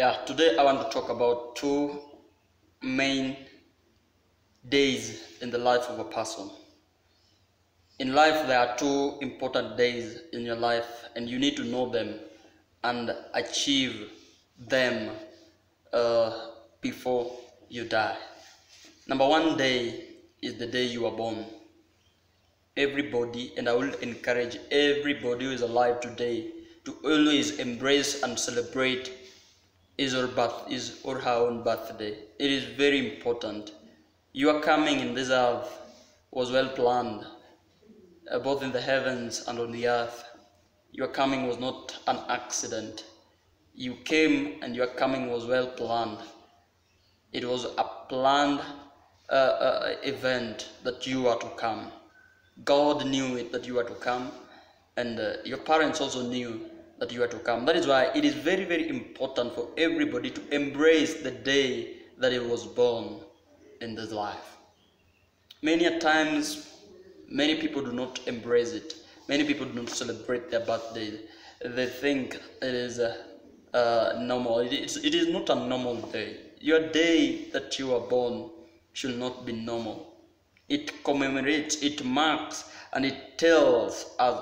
Today I want to talk about two main days in the life of a person. In life, there are two important days in your life, and you need to know them and achieve them before you die. Number one day is the day you are born. Everybody, and I will encourage everybody who is alive today to always embrace and celebrate his or her own birthday. It is very important. Your coming in this earth was well planned, both in the heavens and on the earth. Your coming was not an accident. You came and your coming was well planned. It was a planned event that you are to come. God knew it that you are to come, and your parents also knew that you are to come. That is why it is very, very important for everybody to embrace the day that he was born in this life. Many a times, many people do not embrace it. Many people do not celebrate their birthday. They think it is normal. It is not a normal day. Your day that you are born should not be normal. It commemorates, it marks, and it tells us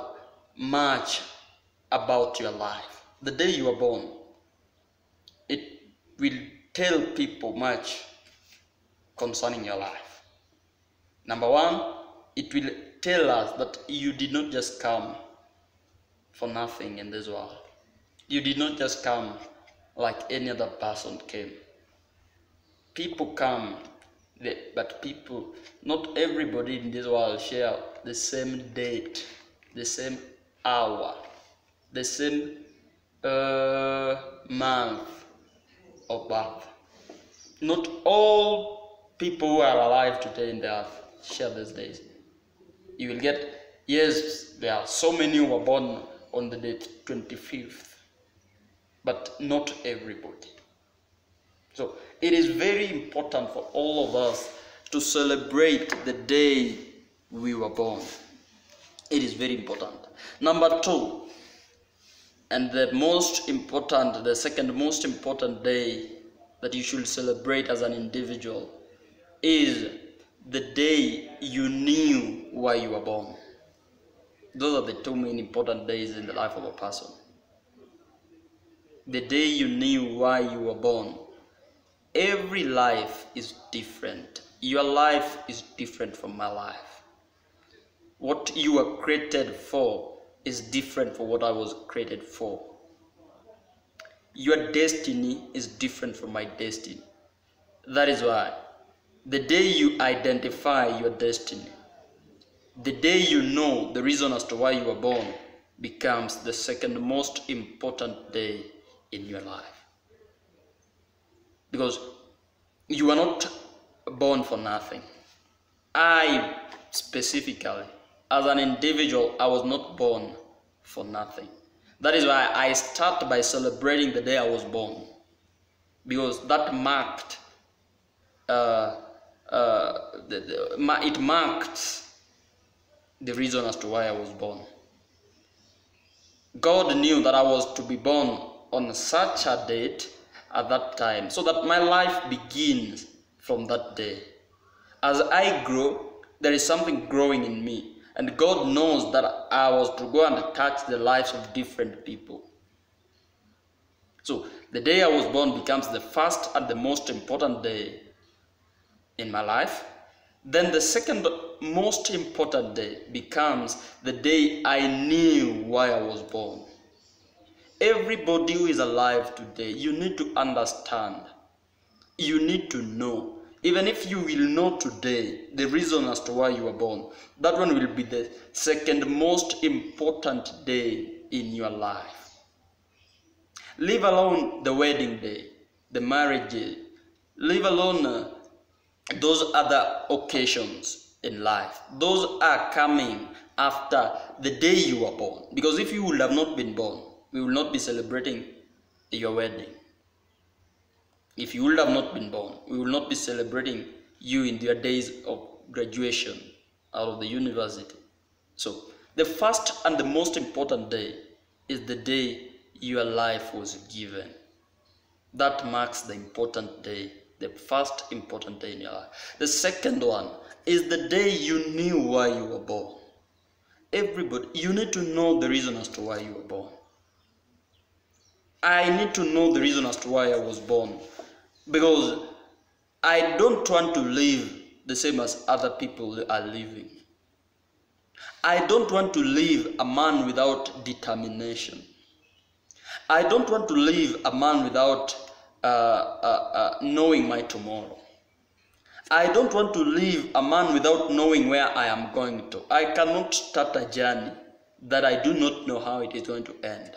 much about your life. The day you are born, it will tell people much concerning your life. Number one, it will tell us that you did not just come for nothing in this world. You did not just come like any other person came. People come, but people, not everybody in this world share the same date, the same hour, the same month of birth. Not all people who are alive today in the earth share these days. You will get, yes, there are so many who were born on the date 25th, but not everybody. So it is very important for all of us to celebrate the day we were born. It is very important. Number two, and the second most important day that you should celebrate as an individual is the day you knew why you were born. Those are the two main important days in the life of a person. The day you knew why you were born. Every life is different. Your life is different from my life. What you were created for is different from what I was created for. Your destiny is different from my destiny. That is why the day you identify your destiny, the day you know the reason as to why you were born, becomes the second most important day in your life. Because you are not born for nothing. I specifically, as an individual, I was not born for nothing. That is why I start by celebrating the day I was born, because that marked, it marked the reason as to why I was born. God knew that I was to be born on such a date at that time, so that my life begins from that day. As I grow, there is something growing in me, and God knows that I was to go and touch the lives of different people. So the day I was born becomes the first and the most important day in my life. Then the second most important day becomes the day I knew why I was born. Everybody who is alive today, you need to understand, you need to know. Even if you will know today the reason as to why you were born, that one will be the second most important day in your life. Leave alone the wedding day, the marriage day, leave alone those other occasions in life. Those are coming after the day you were born. Because if you would have not been born, we will not be celebrating your wedding. If you would have not been born, we will not be celebrating you in your days of graduation out of the university. So the first and the most important day is the day your life was given. That marks the important day, the first important day in your life. The second one is the day you knew why you were born. Everybody, you need to know the reason as to why you were born. I need to know the reason as to why I was born, because I don't want to live the same as other people are living. I don't want to live a man without determination. I don't want to live a man without knowing my tomorrow. I don't want to live a man without knowing where I am going to. I cannot start a journey that I do not know how it is going to end.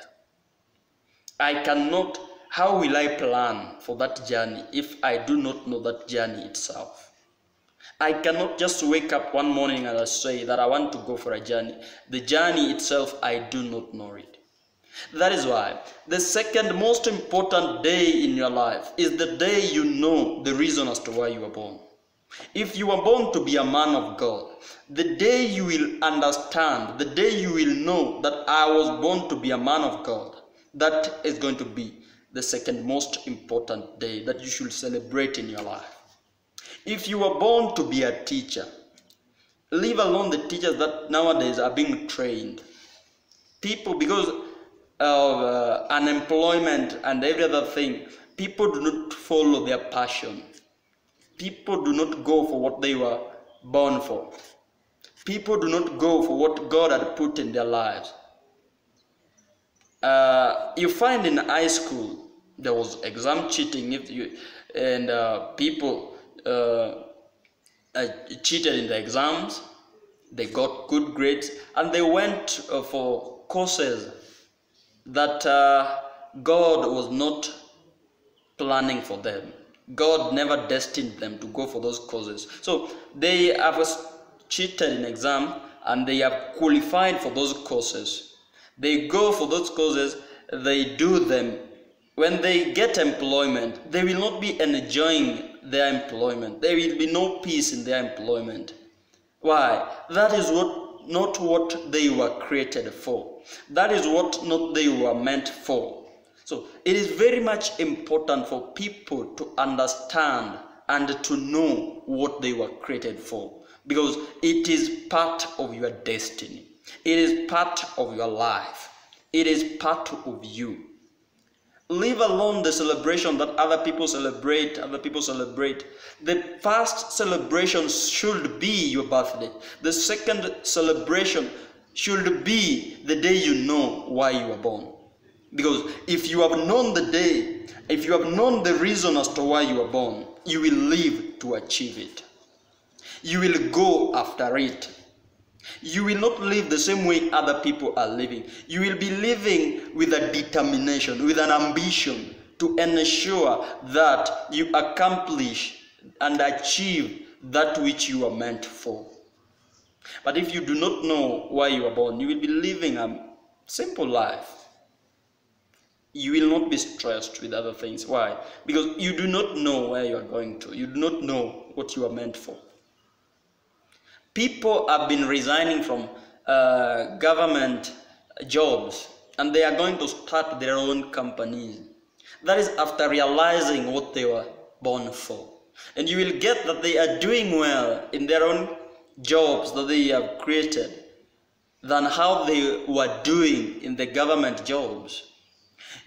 I cannot, how will I plan for that journey if I do not know that journey itself? I cannot just wake up one morning and say that I want to go for a journey. The journey itself, I do not know it. That is why the second most important day in your life is the day you know the reason as to why you were born. If you were born to be a man of God, the day you will understand, the day you will know that I was born to be a man of God, that is going to be the second most important day that you should celebrate in your life. If you were born to be a teacher, leave alone the teachers that nowadays are being trained. People, because of unemployment and every other thing, people do not follow their passion. People do not go for what they were born for. People do not go for what God had put in their lives. You find in high school there was exam cheating, people cheated in the exams. They got good grades and they went for courses that God was not planning for them. God never destined them to go for those courses. So they have cheated in exam and they have qualified for those courses. They go for those courses, they do them. When they get employment, they will not be enjoying their employment. There will be no peace in their employment. Why? That is not what they were created for. That is what not they were meant for. So it is very much important for people to understand and to know what they were created for, because it is part of your destiny. It is part of your life. It is part of you. Leave alone the celebration that other people celebrate. The first celebration should be your birthday. The second celebration should be the day you know why you were born. Because if you have known the day, if you have known the reason as to why you were born, you will live to achieve it. You will go after it. You will not live the same way other people are living. You will be living with a determination, with an ambition to ensure that you accomplish and achieve that which you are meant for. But if you do not know why you are born, you will be living a simple life. You will not be stressed with other things. Why? Because you do not know where you are going to. You do not know what you are meant for. People have been resigning from government jobs and they are going to start their own companies. That is after realizing what they were born for. And you will get that they are doing well in their own jobs that they have created than how they were doing in the government jobs.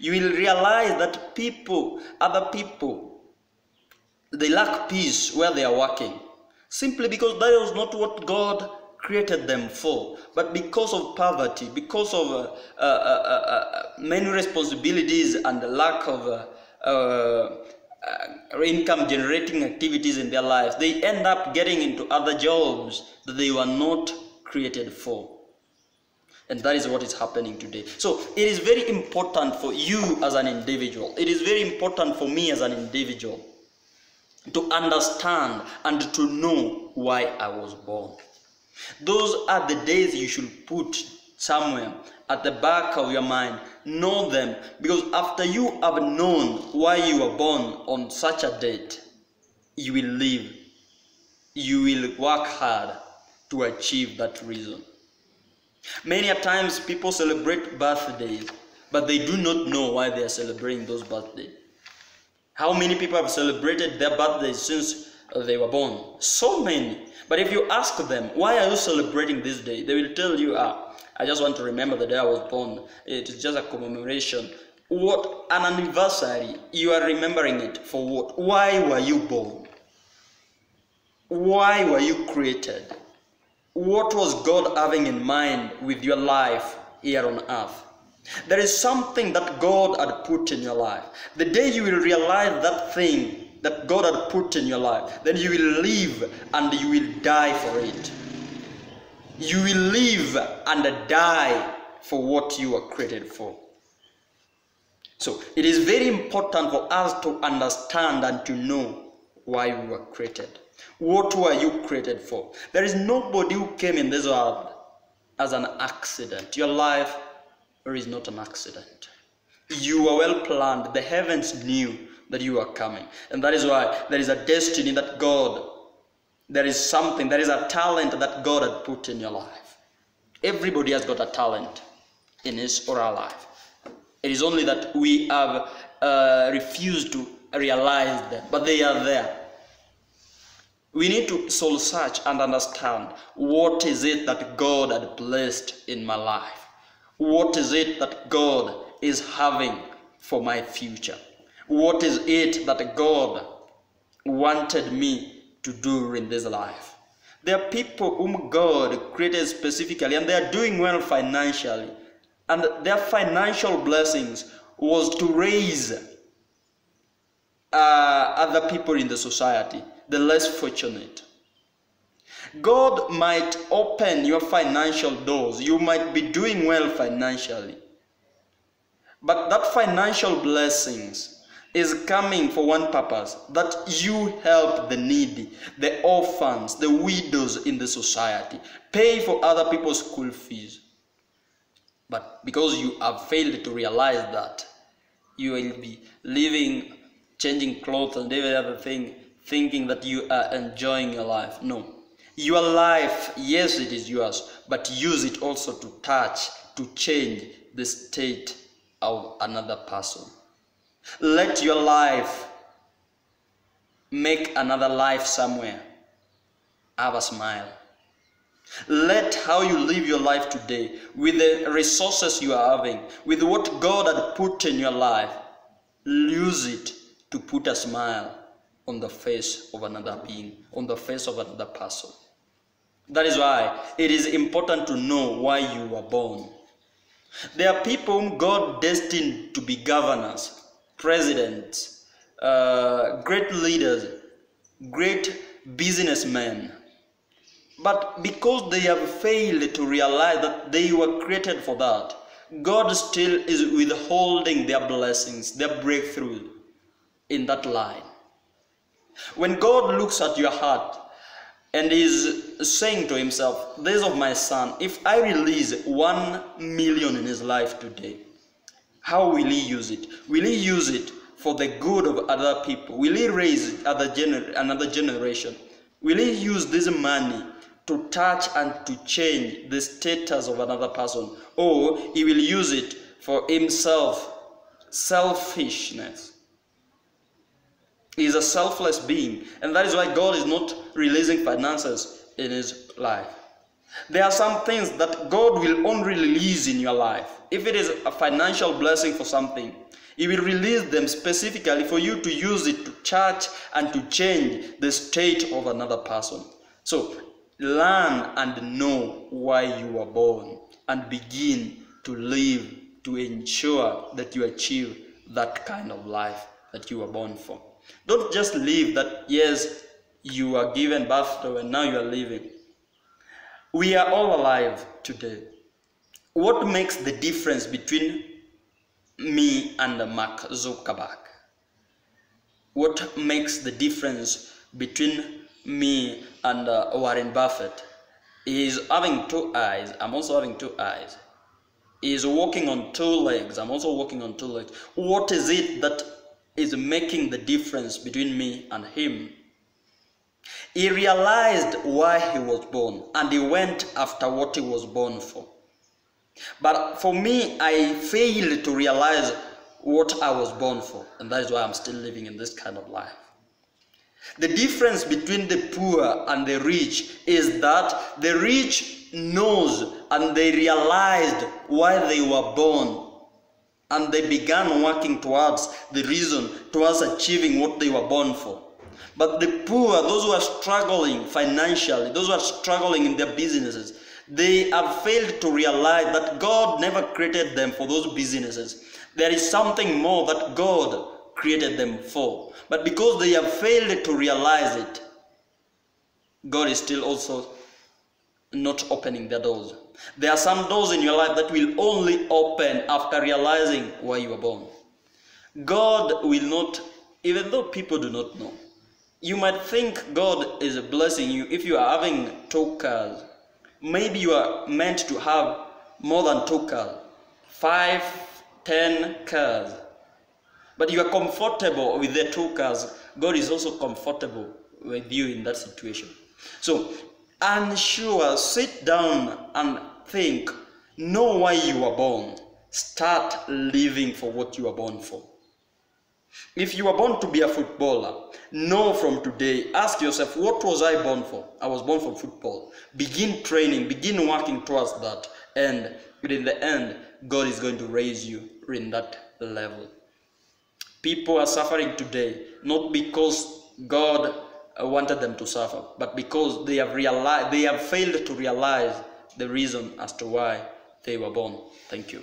You will realize that other people, they lack peace where they are working, simply because that was not what God created them for. But because of poverty, because of many responsibilities and the lack of income generating activities in their lives, they end up getting into other jobs that they were not created for. And that is what is happening today. So it is very important for you as an individual. It is very important for me as an individual to understand and to know why I was born. Those are the days you should put somewhere at the back of your mind. Know them, because after you have known why you were born on such a date, you will live. You will work hard to achieve that reason. Many a times people celebrate birthdays, but they do not know why they are celebrating those birthdays. How many people have celebrated their birthdays since they were born? So many. But if you ask them, why are you celebrating this day? They will tell you, I just want to remember the day I was born. It is just a commemoration. What? An anniversary. You are remembering it for what? Why were you born? Why were you created? What was God having in mind with your life here on earth? There is something that God had put in your life. The day you will realize that thing that God had put in your life, then you will live and you will die for it. You will live and die for what you were created for. So it is very important for us to understand and to know why we were created. What were you created for? There is nobody who came in this world as an accident. Your life is not an accident. You were well planned. The heavens knew that you are coming. And that is why there is a destiny that there is a talent that God had put in your life. Everybody has got a talent in his or her life. It is only that we have refused to realize them, but they are there. We need to soul search and understand, what is it that God had placed in my life? What is it that God is having for my future? What is it that God wanted me to do in this life? There are people whom God created specifically, and they are doing well financially. And their financial blessings was to raise other people in the society, the less fortunate. God might open your financial doors. You might be doing well financially. But that financial blessings is coming for one purpose, that you help the needy, the orphans, the widows in the society, pay for other people's school fees. But because you have failed to realize that, you will be living, changing clothes and every other thing, thinking that you are enjoying your life. No. Your life, yes, it is yours, but use it also to touch, to change the state of another person. Let your life make another life somewhere have a smile. Let how you live your life today, with the resources you are having, with what God had put in your life, use it to put a smile on the face of another being, on the face of another person. That is why it is important to know why you were born. There are people whom God destined to be governors, presidents, great leaders, great businessmen. But because they have failed to realize that they were created for that, God still is withholding their blessings, their breakthrough in that line. When God looks at your heart and is saying to himself, this of my son, if I release 1 million in his life today, how will he use it? Will he use it for the good of other people? Will he raise another generation? Will he use this money to touch and to change the status of another person? Or he will use it for himself? Selfishness. He is a selfless being, and that is why God is not releasing finances in his life. There are some things that God will only release in your life. If it is a financial blessing for something, he will release them specifically for you to use it to church and to change the state of another person. So learn and know why you were born, and begin to live to ensure that you achieve that kind of life that you were born for. Don't just live that, yes, you are given birth to and now you are living. We are all alive today. What makes the difference between me and Mark Zuckerberg? What makes the difference between me and Warren Buffett? He is having 2 eyes. I'm also having 2 eyes. He is walking on 2 legs. I'm also walking on 2 legs. What is it that is making the difference between me and him? He realized why he was born, and he went after what he was born for. But for me, I failed to realize what I was born for, and that is why I'm still living in this kind of life. The difference between the poor and the rich is that the rich knows and they realized why they were born, and they began working towards the reason, towards achieving what they were born for. But the poor, those who are struggling financially, those who are struggling in their businesses, they have failed to realize that God never created them for those businesses. There is something more that God created them for. But because they have failed to realize it, God is still also not opening their doors. There are some doors in your life that will only open after realizing why you were born. God will not, even though people do not know. You might think God is blessing you if you are having 2 cars. Maybe you are meant to have more than 2 cars, 5, 10 cars. But you are comfortable with the 2 cars. God is also comfortable with you in that situation. So, unsure, sit down and think, know why you were born. Start living for what you were born for. If you were born to be a footballer, know from today, ask yourself, what was I born for? I was born for football. Begin training, begin working towards that. And in the end, God is going to raise you in that level. People are suffering today, not because God wanted them to suffer, but because they have failed to realize the reason as to why they were born. Thank you.